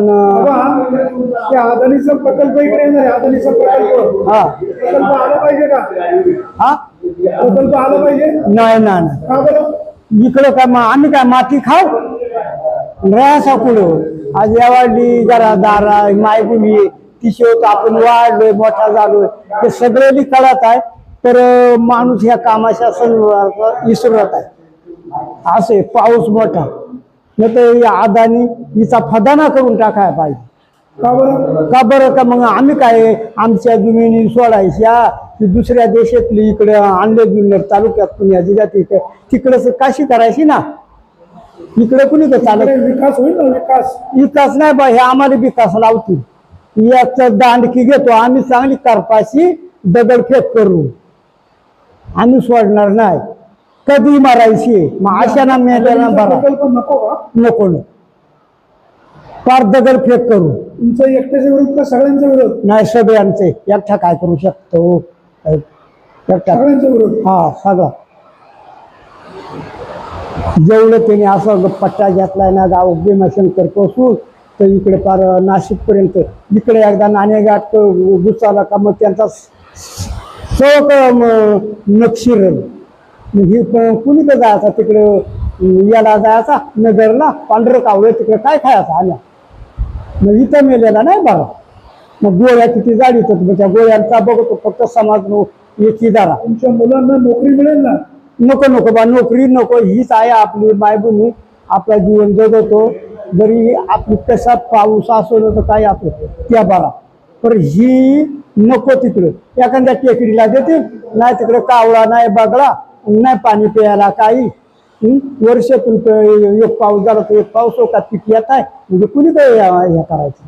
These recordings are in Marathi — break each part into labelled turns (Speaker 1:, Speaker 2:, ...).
Speaker 1: त्या अदानीचा प्रकल्प इकडे येणार आहे. अदानीचा प्रकल्प
Speaker 2: हा
Speaker 1: प्रकल्प आला पाहिजे का?
Speaker 2: हा
Speaker 1: प्रकल्प आला पाहिजे.
Speaker 2: नाही नाही
Speaker 1: का बरं?
Speaker 2: इकडं काय आम्ही काय माती खाऊ राहायचा कुठं आज यावाडली जरा दारा मायबुली तिशोत आपण वाढलोय मोठा झालोय हे सगळे कळत आहे. तर माणूस ह्या कामाच्या विसरत आहे. असे पाऊस मोठा नाही तर या अदानी हिचा फदाना करून टाकायला पाहिजे.
Speaker 1: का बरं?
Speaker 2: का बरं का मग आम्ही काय आमच्या जमिनी सोडायच्या की दुसऱ्या देशातली इकडे आणले जुन्नर तालुक्यात पुण्या जिल्ह्यात तिकडे काशी करायची ना. इकडे कुणी तर चालत
Speaker 1: विकास होईल ना.
Speaker 2: विकास नाही बा हे आम्हाला विकास लावतील. याचा दांडकी घेतो आम्ही चांगली करपाशी दगडफेक करू आम्ही सोडणार नाही. कधी मारायची मग अशाना मेल्याला बरा
Speaker 1: प्रकल्प नको का?
Speaker 2: नको फार दगडफेक करू.
Speaker 1: तुमचं एकट्याच्या विरोध का सगळ्यांचा विरोध?
Speaker 2: नाही सगळ्यांचे एकटा काय करू शकतो एकटा
Speaker 1: सगळ्यांचा विरोध.
Speaker 2: हा सगळा जेवढं त्याने असं पट्टा घेतलाय ना गाव भीमाशंकर पासून तर इकडे फार नाशिक पर्यंत इकडे एकदा नाणेघाट घुसाला का मग त्यांचा चौक नक्षीर ही कुणी तर जायचा तिकडे याला जायचा नगरला पांढरं कावळे तिकडे काय खायचं आल्या मग इथं मेलेला नाही बघा. मग गोळ्या किती जाडीत मग त्या गोळ्यांचा बघतो फक्त समाज याची दारा.
Speaker 1: तुमच्या मुलांना नोकरी मिळेल ना?
Speaker 2: नको नको बा नोकरी नको. हीच आहे आपली मायबुनी आपला जीवन जगवतो. जरी आपली कसा पाऊस असो तर काय असो त्या बरा पण ही नको. तिकडे एखाद्या टेकडीला देते नाही तिकडे कावळा नाही बगळा नाही पाणी प्यायला काही. वर्षातून एक पाऊस झाला तर एक पाऊस का पीक येत आहे म्हणजे कुणी काय हे करायचं.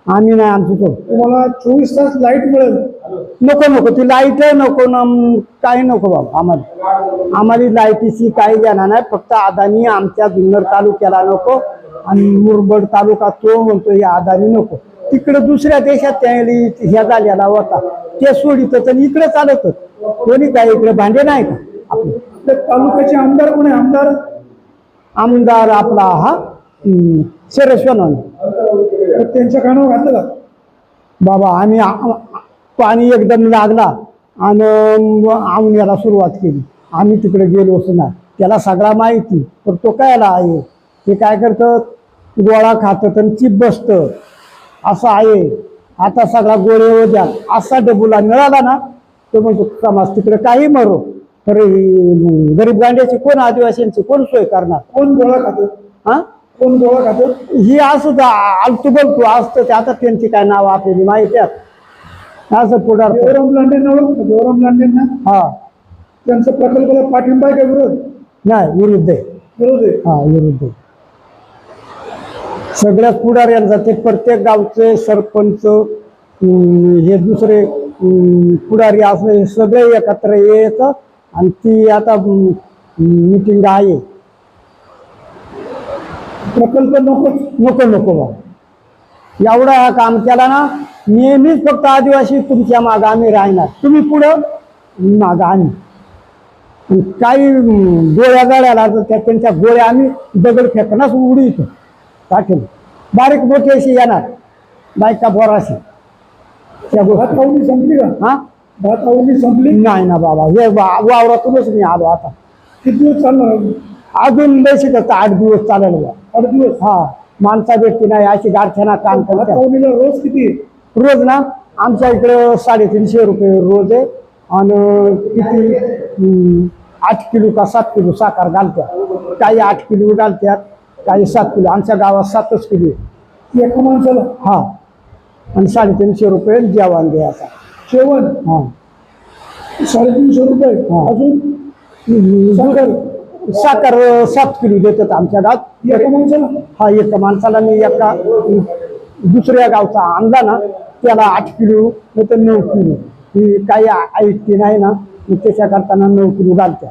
Speaker 2: आम्ही नाही आमचं
Speaker 1: तुम्हाला 24 तास लाईट मिळेल.
Speaker 2: नको नको ती लाईट नको ना काही नको बाबा. आम्हाला लाईटीची काही घेणार नाही. फक्त अदानी आमच्या जुन्नर तालुक्याला नको आणि मुरबाड तालुका तो म्हणतो हे अदानी नको. तिकडे दुसऱ्या देशात ह्या झालेला होता ते सोडित इकडे चालत कोणी काय इकडे भांडे नाही का. आपले
Speaker 1: तालुक्याचे आमदार कोण आहे? आमदार
Speaker 2: आमदार आपला हा शरश्वन
Speaker 1: त्यांच्या कानावर घातलं का?
Speaker 2: बाबा आम्ही पाणी एकदम लागला आणि आवण्याला सुरुवात केली. आम्ही तिकडे गेलो असं ना त्याला सगळा माहिती तर तो कायला आहे ते काय करतं गोळा खातं तर चिप बसतं असं आहे. आता सगळा गोळे होत्या असा डबुला मिळाला ना तो म्हणतो समाज तिकडे काही मरो तर गरीब गांड्याची कोण आदिवासींची कोण सोय करणार.
Speaker 1: कोण गोळा खातं?
Speaker 2: हा
Speaker 1: कोण गोळा खातं?
Speaker 2: ही असं आलतू बोलतो असतं ते आता त्यांची काय नाव आपल्याला माहिती आहे असं पुढार.
Speaker 1: देवराम लांडेंना ओळखतो? देवराम लांडेंना
Speaker 2: हा
Speaker 1: त्यांचा प्रकल्पाला पाठिंबा आहे का विरोध?
Speaker 2: नाही विरुद्ध आहे.
Speaker 1: विरोध आहे.
Speaker 2: हा विरुद्ध आहे. सगळ्या पुढाऱ्यांचा ते प्रत्येक गावचे सरपंच हे दुसरे पुढारी असले सगळे एकत्र येतात आणि ती आता मीटिंग आहे.
Speaker 1: प्रकल्प नको
Speaker 2: नको नको बाबा एवढा हा काम केला ना नेहमीच फक्त आदिवासी तुमच्या मागं आम्ही राहणार. तुम्ही पुढं मागं आम्ही काही गोळ्या गाड्याला तर त्यांच्या गोळ्या आम्ही दगड फेकण्यास उडीतो टाकेल. बारीक मोठी अशी येणार बायका बोराशी त्या
Speaker 1: भात आवडी संपली का?
Speaker 2: हा
Speaker 1: भात आवडी संपली
Speaker 2: नाही ना बाबा हे वावरातूनच मी आलो. आता
Speaker 1: किती दिवस चालणार?
Speaker 2: अजून बेसिक 8 दिवस चालेल बा.
Speaker 1: 8 दिवस.
Speaker 2: हा माणसा भेटती नाही अशी गारठ्याना काम
Speaker 1: भात
Speaker 2: करत
Speaker 1: आवडीला रोज किती?
Speaker 2: रोज ना आमच्या इकडे 350 रुपये रोज आहे आणि किती 8 किलो का 7 किलो साखर घालत्यात. काही 8 किलो घालत्यात काही 7 किलो. आमच्या गावात 7च किलो
Speaker 1: एका माणसाला.
Speaker 2: हा आणि 350 रुपये जेवण द्यायचा.
Speaker 1: जेवण
Speaker 2: हा
Speaker 1: 350 रुपये. अजून
Speaker 2: साखर 7 किलो देतात आमच्या गावात
Speaker 1: एका माणसाला.
Speaker 2: हा एका माणसाला. मी एका दुसऱ्या गावचा आणला ना त्याला 8 किलो नाही तर 9 किलो. ही काही ऐकती नाही ना त्याच्या करताना 9 किलो घालत्या.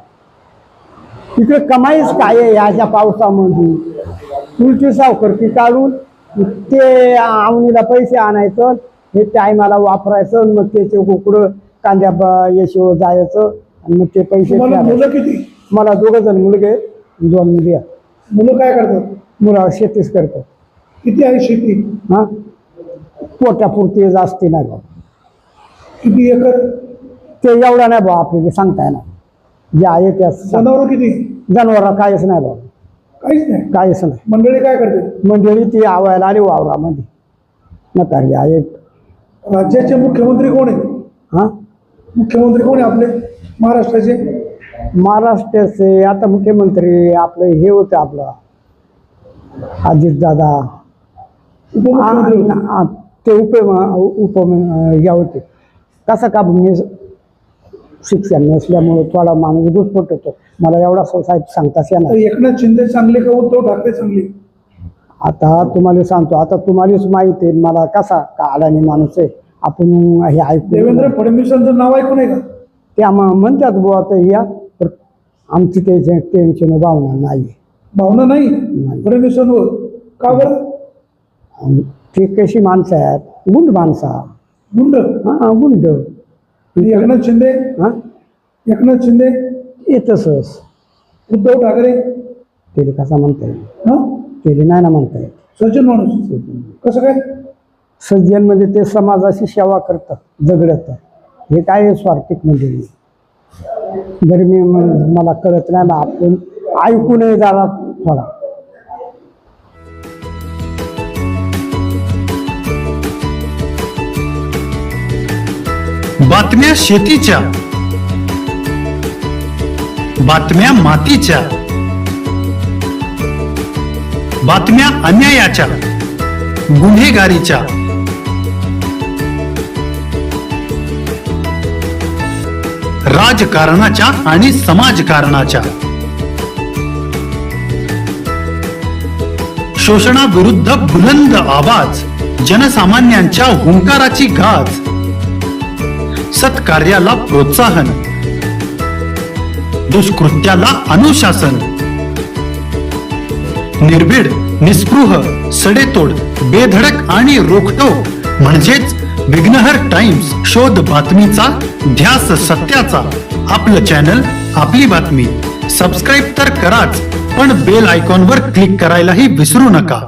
Speaker 2: इकडे कमाईच काय आहे ह्याच्या पावसामध्ये. उलटी सावकरकी काढून ते आवणीला पैसे आणायचं हे टायमाला वापरायचं मग त्याचे कुकडं कांद्या यशो जायचं आणि मग ते पैसे.
Speaker 1: मुलं किती?
Speaker 2: मला 2 जण मुलगे 2 मुली.
Speaker 1: मुलं काय करतात?
Speaker 2: मुलं शेतीच करतात.
Speaker 1: किती आहे शेती?
Speaker 2: हा पोटापुरती जास्ती नाही बाबा.
Speaker 1: किती एकर?
Speaker 2: ते एवढा नाही बाबा आपल्याला सांगता येणार. जे आहे त्या
Speaker 1: जनावर किती?
Speaker 2: जनावर काहीच नाही बाबा,
Speaker 1: काहीच नाही.
Speaker 2: काहीच नाही.
Speaker 1: मंडळी काय करते?
Speaker 2: मंडळी ती आवायला आली वावरामध्ये म्हातारली आहे.
Speaker 1: राज्याचे मुख्यमंत्री कोण आहेत?
Speaker 2: हा
Speaker 1: मुख्यमंत्री कोण आहे आपले महाराष्ट्राचे?
Speaker 2: महाराष्ट्राचे आता मुख्यमंत्री आपले हे होते आपलं अजितदादा.
Speaker 1: उपमुख्यमंत्री होते.
Speaker 2: ते उप या होते. कसं का मी शिक्षण नसल्यामुळे थोडा माणूस घुसपट होतो. मला एवढा साहेब सांगताच येणार.
Speaker 1: तर एकनाथ शिंदे चांगले का उद्धव ठाकरे चांगले?
Speaker 2: आता तुम्हाला सांगतो, आता तुम्हालाच माहिती आहे मला कसा का अडाणी माणूस आहे. आपण हे ऐकतो
Speaker 1: देवेंद्र फडणवीसांचं नाव ऐकून आहे का?
Speaker 2: ते म्हणतात बुवा तर या, पण आमची त्याची टेन्शन भावना नाही.
Speaker 1: भावना नाही फडणवीसांवर? का बरं?
Speaker 2: ते कशी माणसं आहेत, गुंड माणसा.
Speaker 1: गुंड?
Speaker 2: हा गुंड.
Speaker 1: एकनाथ शिंदे?
Speaker 2: हा
Speaker 1: एकनाथ शिंदे?
Speaker 2: येतच
Speaker 1: उद्धव ठाकरे?
Speaker 2: ते कसा म्हणता येईल?
Speaker 1: हा
Speaker 2: ते नाही ना म्हणता येत.
Speaker 1: सज्जन माणूस कसं काय?
Speaker 2: सज्जन म्हणजे ते समाजाची सेवा करतात, झगडत. हे काय स्वार्थिक म्हणजे गरमी मला कळत नाही ना. आपण ऐकूनही जरा थोडा.
Speaker 3: बातम्या शेतीच्या, बातम्या मातीच्या, बातम्या अन्यायाच्या, गुन्हेगारीच्या, राजकारणाच्या आणि समाजकारणाच्या, शोषणाविरुद्ध बुलंद आवाज, जनसामान्यांच्या हुंकाराची गाज, सत्कार्याला प्रोत्साहन, दुष्कृत्याला अनुशासन, निर्भीड, निस्पृह, सडेतोड, बेधडक आणि रोखठोक म्हणजेच विघ्नहर टाइम्स. शोध बातमीचा, ध्यास सत्याचा. आपलं चॅनल, आपली बातमी. सबस्क्राईब तर कराच, पण बेल आयकॉनवर क्लिक करायलाही विसरू नका.